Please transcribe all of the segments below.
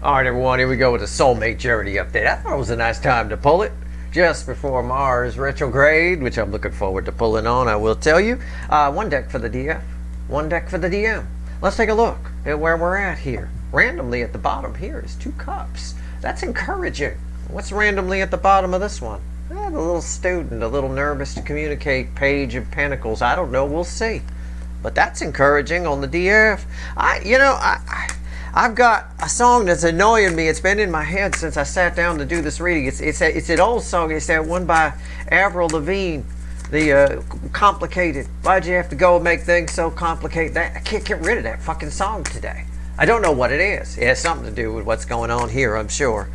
All right, everyone, here we go with the Soulmate Journey update. I thought it was a nice time to pull it just before Mars retrograde, which I'm looking forward to pulling on, I will tell you. One deck for the DF, one deck for the DM. Let's take a look at where we're at here. Randomly at the bottom here is 2 cups. That's encouraging. What's randomly at the bottom of this one? The little student, a little nervous to communicate, Page of Pentacles. I don't know, we'll see. But that's encouraging on the DF. I've got a song that's annoying me. It's been in my head since I sat down to do this reading. It's an old song. It's that one by Avril Lavigne, the Complicated. Why'd you have to go and make things so complicated? I can't get rid of that fucking song today. I don't know what it is. It has something to do with what's going on here, I'm sure.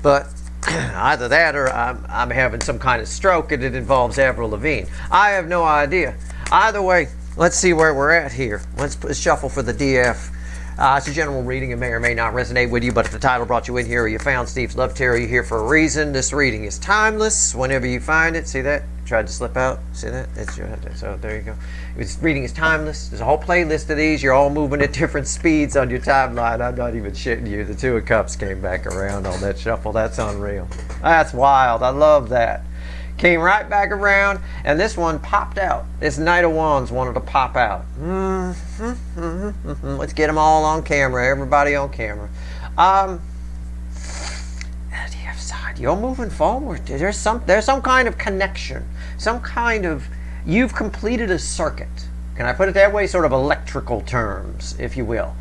But either that or I'm having some kind of stroke and it involves Avril Lavigne. I have no idea. Either way, let's see where we're at here. Let's shuffle for the DF. It's a general reading. It may or may not resonate with you, but if the title brought you in here or you found Steve's Love Tarot, you're here for a reason. This reading is timeless whenever you find it. See that? Tried to slip out. See that? So there you go. This reading is timeless. There's a whole playlist of these. You're all moving at different speeds on your timeline. I'm not even shitting you. The 2 of Cups came back around on that shuffle. That's unreal. That's wild. I love that. Came right back around, and this one popped out. This Knight of Wands wanted to pop out. Let's get them all on camera. Everybody on camera. The DF side, you're moving forward. There's some kind of connection. Some kind of, you've completed a circuit. Can I put it that way? Sort of electrical terms, if you will.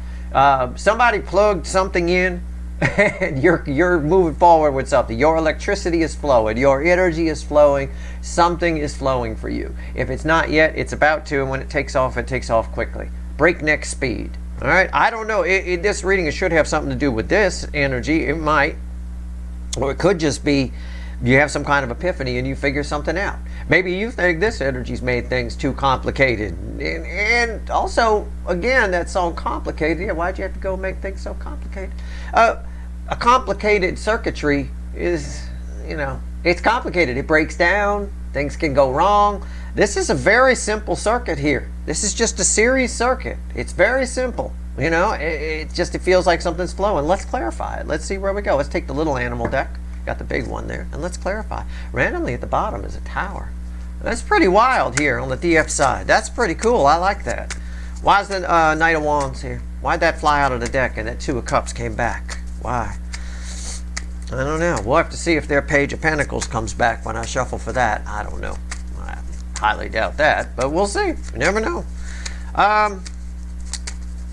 Somebody plugged something in, and you're moving forward with something. Your electricity is flowing. Your energy is flowing. Something is flowing for you. If it's not yet, it's about to, and when it takes off quickly. Breakneck speed. All right? I don't know. This reading should have something to do with this energy. It might. Or it could just be you have some kind of epiphany and you figure something out. Maybe you think this energy's made things too complicated. And also, again, that song Complicated. Yeah, why'd you have to go make things so complicated? A complicated circuitry is, it's complicated. It breaks down. Things can go wrong. This is a very simple circuit here. This is just a series circuit. It's very simple. It feels like something's flowing. Let's clarify it. Let's see where we go. Let's take the little animal deck. Got the big one there. And let's clarify. Randomly at the bottom is a tower. That's pretty wild here on the DF side. That's pretty cool. I like that. Why is the Knight of Wands here? Why'd that fly out of the deck and that 2 of Cups came back? Why? I don't know. We'll have to see if their Page of Pentacles comes back when I shuffle for that. I don't know. I highly doubt that, but we'll see. You never know.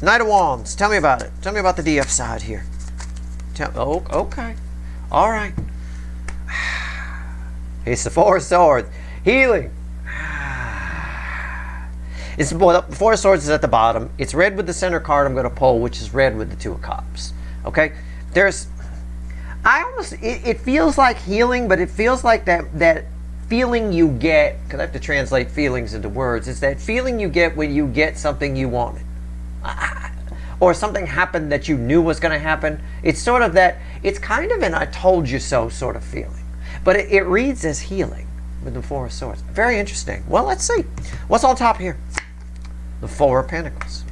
Knight of Wands. Tell me about it. Tell me about the DF side here. Okay. All right. It's the 4 of Swords. Healing. The 4 of Swords is at the bottom. It's red with the center card I'm going to pull, which is red with the 2 of Cups. Okay? It feels like healing, but it feels like that feeling you get, because I have to translate feelings into words. It's that feeling you get when you get something you wanted. Or something happened that you knew was going to happen. It's sort of that, it's kind of an I told you so sort of feeling. But it reads as healing with the 4 of Swords. Very interesting. Well, let's see. What's on top here? The 4 of Pentacles.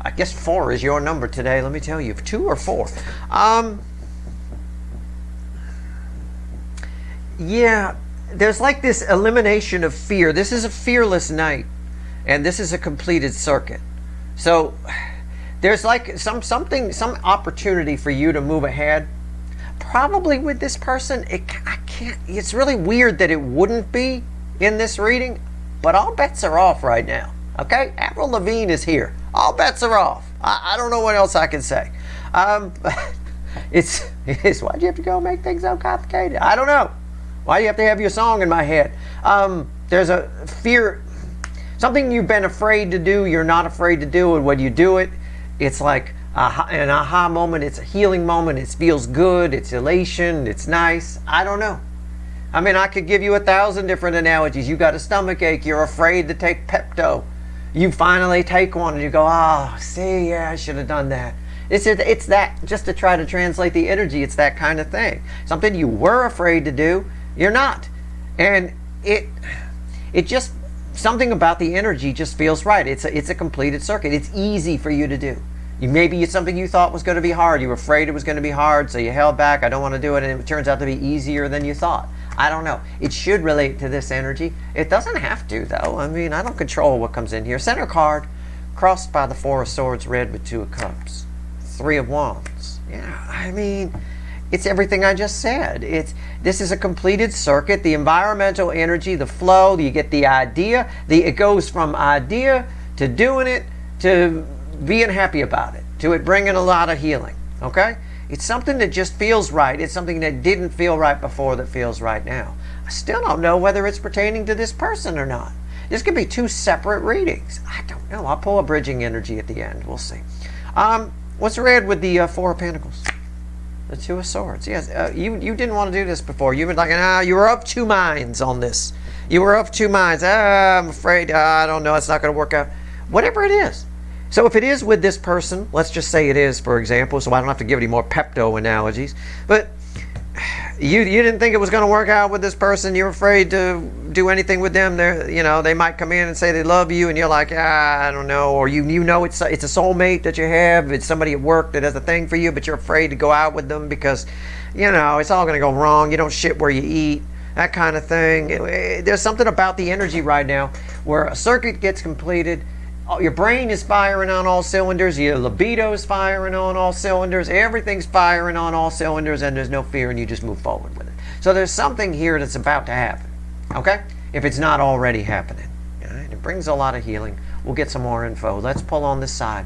I guess 4 is your number today, let me tell you. 2 or 4. Yeah, there's like this elimination of fear. This is a fearless night. And this is a completed circuit. So there's like some opportunity for you to move ahead. Probably with this person, it's really weird that it wouldn't be in this reading, but all bets are off right now. Okay? Avril Lavigne is here. All bets are off. I don't know what else I can say. It's why'd you have to go make things so complicated? I don't know. Why do you have to have your song in my head? There's a fear, something you've been afraid to do, you're not afraid to do, and when you do it, it's like an aha moment. It's a healing moment. It feels good. It's elation. It's nice. I don't know. I mean, I could give you 1,000 different analogies. You got a stomach ache. You're afraid to take Pepto. You finally take one and you go, oh, see, yeah, I should have done that. It's that, just to try to translate the energy, it's that kind of thing. Something you were afraid to do, you're not. And it just, something about the energy just feels right. It's a completed circuit. It's easy for you to do. Maybe it's something you thought was going to be hard. You were afraid it was going to be hard, so you held back. I don't want to do it, and it turns out to be easier than you thought. I don't know. It should relate to this energy. It doesn't have to, though. I mean, I don't control what comes in here. Center card, crossed by the Four of Swords, red with Two of Cups. Three of Wands. Yeah, I mean, it's everything I just said. This is a completed circuit. The environmental energy, the flow, you get the idea. It goes from idea to doing it to being happy about it, to it bringing a lot of healing. Okay? It's something that just feels right. It's something that didn't feel right before that feels right now. I still don't know whether it's pertaining to this person or not. This could be two separate readings. I don't know. I'll pull a bridging energy at the end. We'll see. What's red with the Four of Pentacles? The Two of Swords. Yes, you didn't want to do this before. You were like, you were of two minds on this. You were of two minds. I'm afraid, I don't know, it's not going to work out. Whatever it is. So if it is with this person, let's just say it is, for example, so I don't have to give any more Pepto analogies, but you didn't think it was going to work out with this person. You're afraid to do anything with them. They might come in and say they love you, and you're like, I don't know, or you know it's a soulmate that you have. It's somebody at work that has a thing for you, but you're afraid to go out with them because, it's all going to go wrong. You don't shit where you eat, that kind of thing. There's something about the energy right now where a circuit gets completed. Your brain is firing on all cylinders. Your libido is firing on all cylinders. Everything's firing on all cylinders, and there's no fear, and you just move forward with it. So there's something here that's about to happen, okay? If it's not already happening. All right? It brings a lot of healing. We'll get some more info. Let's pull on this side.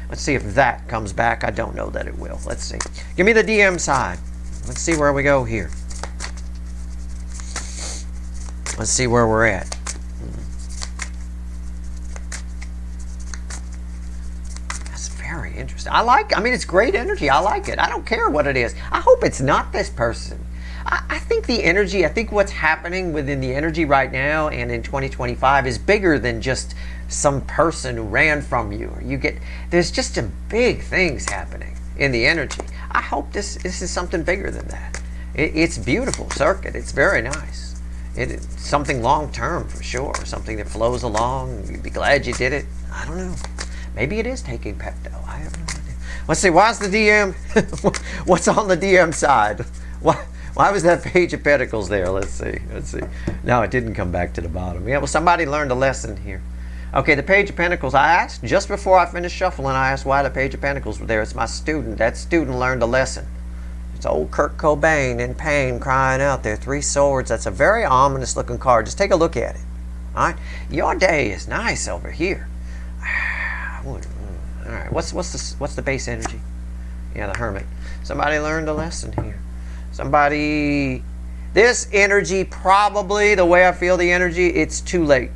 Let's see if that comes back. I don't know that it will. Let's see. Give me the DM side. Let's see where we go here. Let's see where we're at. Very interesting. It's great energy. I like it. I don't care what it is. I hope it's not this person. I think what's happening within the energy right now and in 2025 is bigger than just some person who ran from you. There's just some big things happening in the energy. I hope this is something bigger than that. It's a beautiful circuit. It's very nice. It's something long term for sure. Something that flows along. You'd be glad you did it. I don't know. Maybe it is taking Pepto. I have no idea. Let's see. Why's the DM? What's on the DM side? Why was that Page of Pentacles there? Let's see. No, it didn't come back to the bottom. Yeah, well, somebody learned a lesson here. Okay, the Page of Pentacles. I asked just before I finished shuffling. I asked why the Page of Pentacles were there. It's my student. That student learned a lesson. It's old Kurt Cobain in pain, crying out there. Three Swords. That's a very ominous looking card. Just take a look at it. All right. Your day is nice over here. All right, what's the base energy? Yeah, the Hermit. Somebody learned a lesson here. This energy, probably the way I feel the energy, it's too late.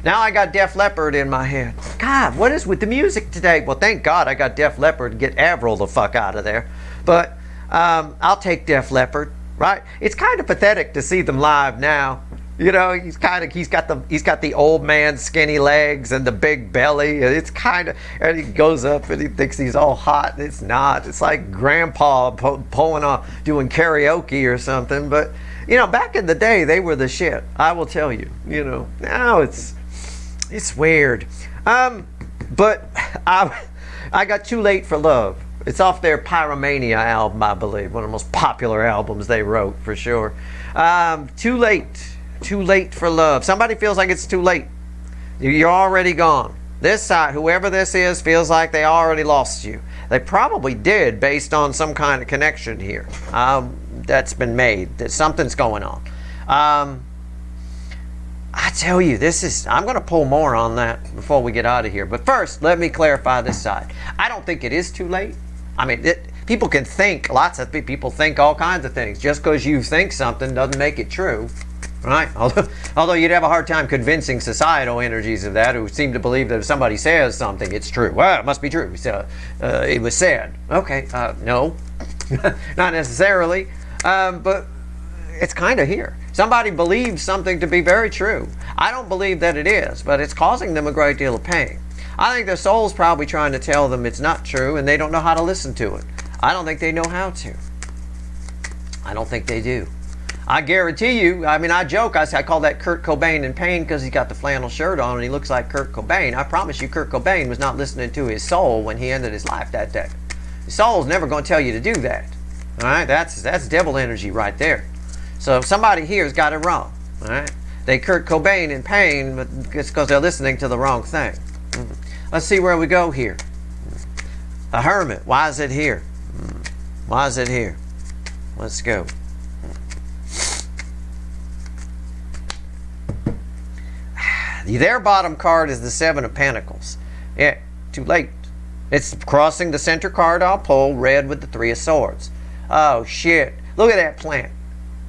Now I got Def Leppard in my head. God, what is with the music today? Well, thank God I got Def Leppard to get Avril the fuck out of there. But I'll take Def Leppard, right? It's kind of pathetic to see them live now. He's got the old man skinny legs and the big belly. It's and he goes up and he thinks he's all hot. It's not. It's like grandpa pulling off, doing karaoke or something. But, back in the day, they were the shit. I will tell you, now it's weird. But I got Too Late for Love. It's off their Pyromania album, I believe. One of the most popular albums they wrote, for sure. Too Late. Too late for love. Somebody feels like it's too late. You're already gone. This side, whoever this is, feels like they already lost you. They probably did, based on some kind of connection here that's been made. That something's going on. I tell you, I'm going to pull more on that before we get out of here. But first, let me clarify this side. I don't think it is too late. People can think, lots of people think all kinds of things. Just because you think something doesn't make it true. Right? Although you'd have a hard time convincing societal energies of that, who seem to believe that if somebody says something, it's true. Well, it must be true. So, it was said. Okay, no, not necessarily, but it's kind of here. Somebody believes something to be very true. I don't believe that it is, but it's causing them a great deal of pain. I think their soul's probably trying to tell them it's not true, and they don't know how to listen to it. I don't think they know how to. I don't think they do. I guarantee you, I mean, I joke, I call that Kurt Cobain in pain because he's got the flannel shirt on and he looks like Kurt Cobain. I promise you, Kurt Cobain was not listening to his soul when he ended his life that day. His soul's never going to tell you to do that. All right, that's devil energy right there. So somebody here's got it wrong. All right, they Kurt Cobain in pain, but it's because they're listening to the wrong thing. Let's see where we go here. The Hermit. Why is it here? Why is it here? Let's go. Their bottom card is the Seven of Pentacles. Yeah, too late. It's crossing the center card I'll pull, red with the Three of Swords. Oh, shit. Look at that plant.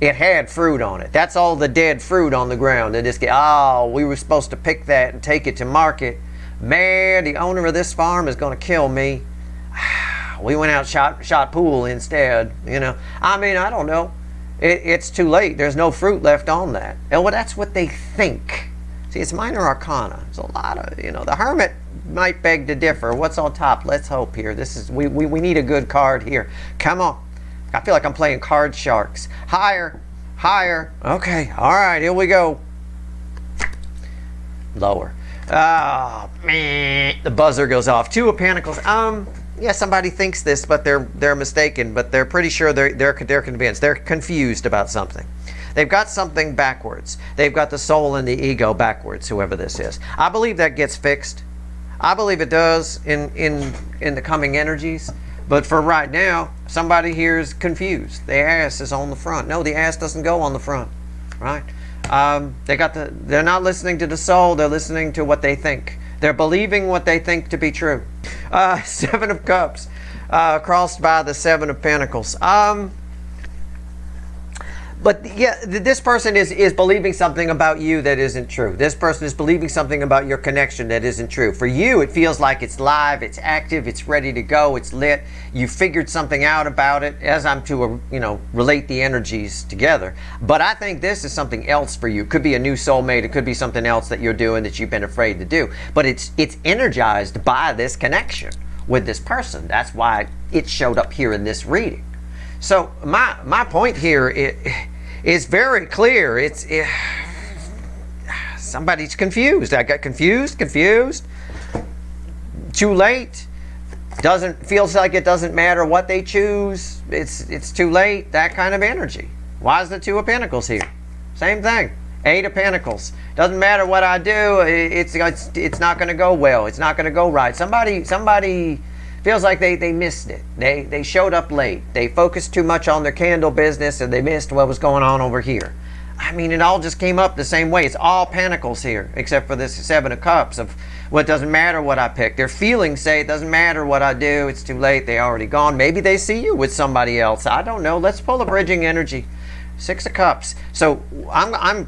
It had fruit on it. That's all the dead fruit on the ground. They just get, oh, we were supposed to pick that and take it to market. Man, the owner of this farm is going to kill me. We went out shot pool instead, you know. I mean, I don't know. It's too late. There's no fruit left on that. And well, that's what they think. See, it's minor arcana. There's a lot of, you know, the Hermit might beg to differ. What's on top? Let's hope here. This is, we need a good card here. Come on. I feel like I'm playing card sharks. Higher, higher. Okay, all right, here we go. Lower. Oh, man. The buzzer goes off. Two of Pentacles. Yeah, somebody thinks this, but they're mistaken. But they're pretty sure they're convinced. They're confused about something. They've got something backwards. They've got the soul and the ego backwards. Whoever this is, I believe that gets fixed. I believe it does in the coming energies. But for right now, somebody here is confused. The ass is on the front. No, the ass doesn't go on the front, right? They're not listening to the soul. They're listening to what they think. They're believing what they think to be true. Seven of Cups, crossed by the Seven of Pentacles. But yeah, this person is believing something about you that isn't true. This person is believing something about your connection that isn't true. For you, it feels like it's live, it's active, it's ready to go, it's lit. You figured something out about it, as I'm to, relate the energies together. But I think this is something else for you. It could be a new soulmate. It could be something else that you're doing that you've been afraid to do. But it's energized by this connection with this person. That's why it showed up here in this reading. So my point here is very clear. Somebody's confused. I got confused. Too late. Feels like it doesn't matter what they choose. It's too late. That kind of energy. Why is the Two of Pentacles here? Same thing. Eight of Pentacles. Doesn't matter what I do. It's not going to go well. It's not going to go right. Somebody feels like they missed it. They showed up late. They focused too much on their candle business and they missed what was going on over here. I mean, it all just came up the same way. It's all Pentacles here, except for this Seven of Cups of what doesn't matter what I pick. Their feelings say it doesn't matter what I do. It's too late. They already gone. Maybe they see you with somebody else. I don't know. Let's pull a bridging energy. Six of Cups. So I've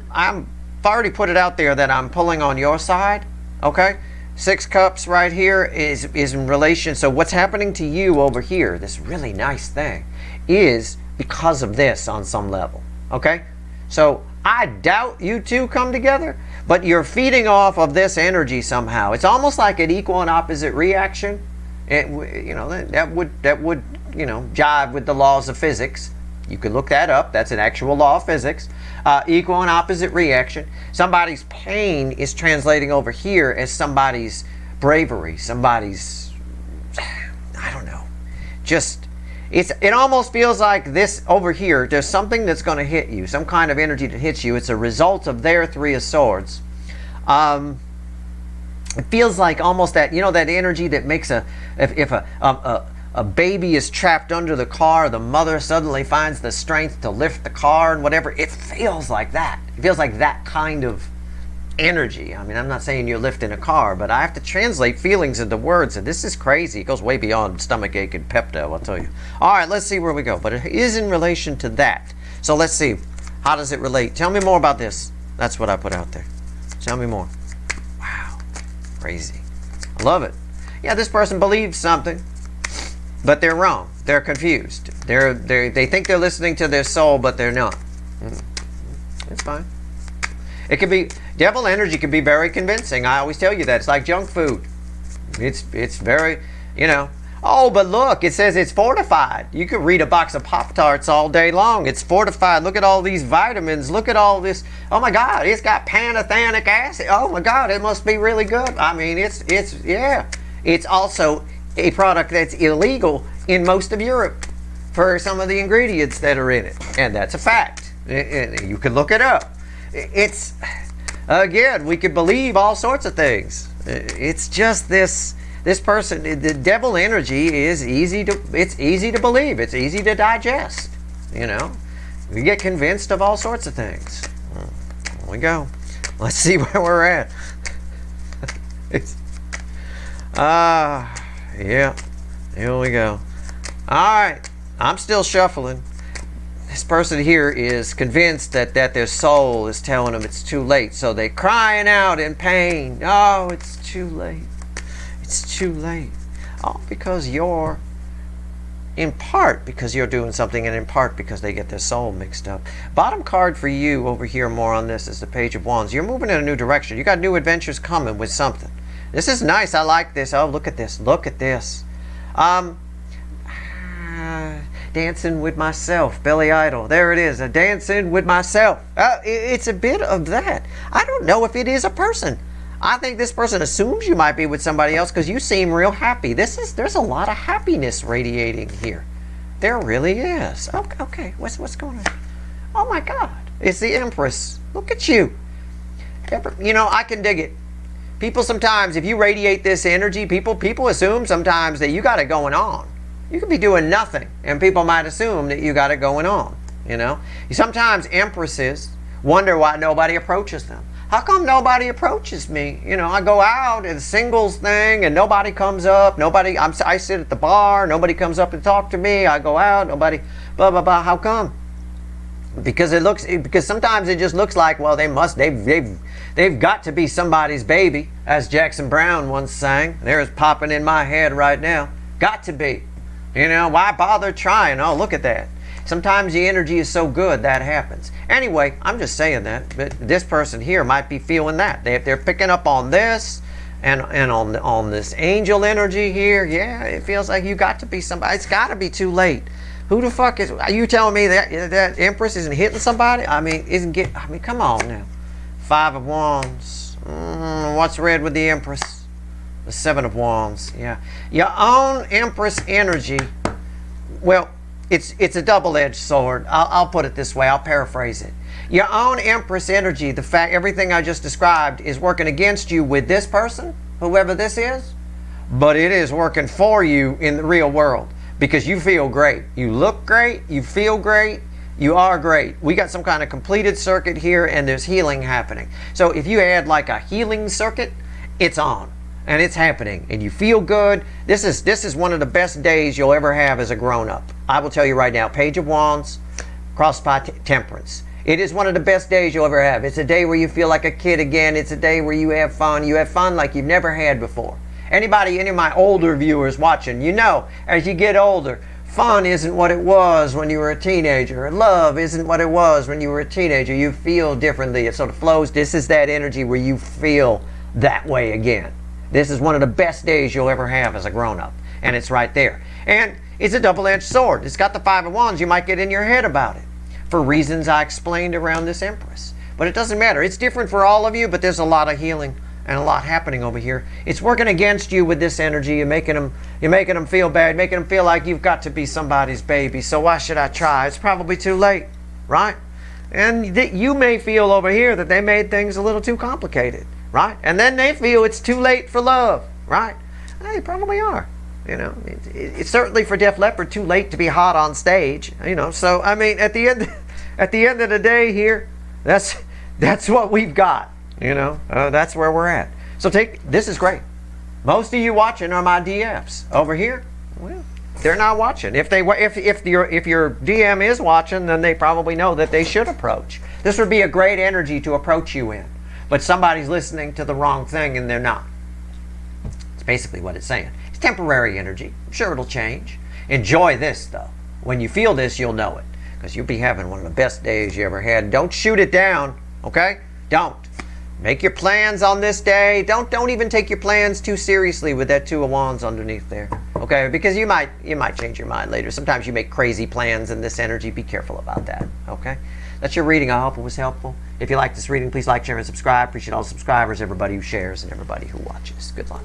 already put it out there that I'm pulling on your side. Okay. Six Cups right here is in relation. So what's happening to you over here, this really nice thing, is because of this on some level. Okay? So I doubt you two come together, but you're feeding off of this energy somehow. It's almost like an equal and opposite reaction. That would jive with the laws of physics. You can look that up. That's an actual law of physics. Equal and opposite reaction. Somebody's pain is translating over here as somebody's bravery, somebody's, I don't know. It almost feels like this over here, there's something that's going to hit you, some kind of energy that hits you. It's a result of their Three of Swords. It feels like almost that, that energy that makes if a baby is trapped under the car, the mother suddenly finds the strength to lift the car and whatever. It feels like that. It feels like that kind of energy. I mean, I'm not saying you're lifting a car, but I have to translate feelings into words, and this is crazy. It goes way beyond stomachache and Pepto, I'll tell you. All right, let's see where we go. But it is in relation to that. So let's see. How does it relate? Tell me more about this. That's what I put out there. Tell me more. Wow. Crazy. I love it. Yeah, this person believes something, but they're wrong. They're confused. They think they're listening to their soul, but they're not. It's fine. It could be, devil energy can be very convincing. I always tell you that. It's like junk food. It's very, Oh, but look, it says it's fortified. You could read a box of Pop-Tarts all day long. It's fortified. Look at all these vitamins. Look at all this. Oh my God, it's got pantothenic acid. Oh my God, it must be really good. I mean, yeah. It's also a product that's illegal in most of Europe for some of the ingredients that are in it. And that's a fact. You can look it up. It's, again, we could believe all sorts of things. It's just this person, the devil energy is it's easy to believe. It's easy to digest, you know. We get convinced of all sorts of things. Here we go. Let's see where we're at. Yeah, here we go. All right, I'm still shuffling. This person here is convinced that their soul is telling them it's too late. So they're crying out in pain. Oh, it's too late. It's too late. All because you're, in part because you're doing something, and in part because they get their soul mixed up. Bottom card for you over here, more on this, is the Page of Wands. You're moving in a new direction. You got new adventures coming with something. This is nice. I like this. Oh, look at this. Look at this. Dancing with myself. Billy Idol. There it is. Dancing with myself. It's a bit of that. I don't know if it is a person. I think this person assumes you might be with somebody else because you seem real happy. There's a lot of happiness radiating here. There really is. Okay. What's going on? Oh my God. It's the Empress. Look at you. You know, I can dig it. People sometimes, if you radiate this energy, people assume sometimes that you got it going on. You could be doing nothing, and people might assume that you got it going on, you know. Sometimes empresses wonder why nobody approaches them. How come nobody approaches me? You know, I go out in a singles thing, and nobody comes up. I sit at the bar, nobody comes up and talk to me. I go out, nobody, blah, blah, blah. How come? Because sometimes it just looks like, well, they've got to be somebody's baby, as Jackson Browne once sang. There's popping in my head right now. Got to be. You know, why bother trying? Oh, look at that. Sometimes the energy is so good that happens. Anyway, I'm just saying that. But this person here might be feeling that. They're picking up on this and on this angel energy here. Yeah, it feels like you got to be somebody. It's got to be too late. Who the fuck is? Are you telling me that Empress isn't hitting somebody? I mean, come on now. Five of Wands. What's red with the Empress? The Seven of Wands. Yeah. Your own Empress energy. Well, it's a double-edged sword. I'll put it this way. I'll paraphrase it. Your own Empress energy, the fact everything I just described is working against you with this person, whoever this is, but it is working for you in the real world because you feel great. You look great. You feel great. You are great. We got some kind of completed circuit here, and there's healing happening. So if you add like a healing circuit, it's on. And it's happening, and you feel good. This is one of the best days you'll ever have as a grown-up. I will tell you right now, Page of Wands, crossed by Temperance. It is one of the best days you'll ever have. It's a day where you feel like a kid again. It's a day where you have fun. You have fun like you've never had before. Any of my older viewers watching, you know, as you get older, fun isn't what it was when you were a teenager. Love isn't what it was when you were a teenager. You feel differently. It sort of flows. This is that energy where you feel that way again. This is one of the best days you'll ever have as a grown-up. And it's right there. And it's a double-edged sword. It's got the Five of Wands. You might get in your head about it for reasons I explained around this Empress. But it doesn't matter. It's different for all of you, but there's a lot of healing and a lot happening over here. It's working against you with this energy. You're making them feel bad, making them feel like you've got to be somebody's baby. So why should I try? It's probably too late, right? And you may feel over here that they made things a little too complicated. Right? And then they feel it's too late for love. Right? They probably are. You know, it's certainly for Def Leppard too late to be hot on stage. You know, so I mean, at the end of the day here, that's what we've got. You know, that's where we're at. So this is great. Most of you watching are my DFs over here. Well, they're not watching. If your DM is watching, then they probably know that they should approach. This would be a great energy to approach you in. But somebody's listening to the wrong thing and they're not. It's basically what it's saying. It's temporary energy. I'm sure it'll change. Enjoy this, though. When you feel this, you'll know it. Because you'll be having one of the best days you ever had. Don't shoot it down, okay? Don't. Make your plans on this day. Don't even take your plans too seriously with that Two of Wands underneath there. Okay, because you might change your mind later. Sometimes you make crazy plans in this energy. Be careful about that. Okay, that's your reading. I hope it was helpful. If you like this reading, please like, share, and subscribe. Appreciate all the subscribers, everybody who shares, and everybody who watches. Good luck.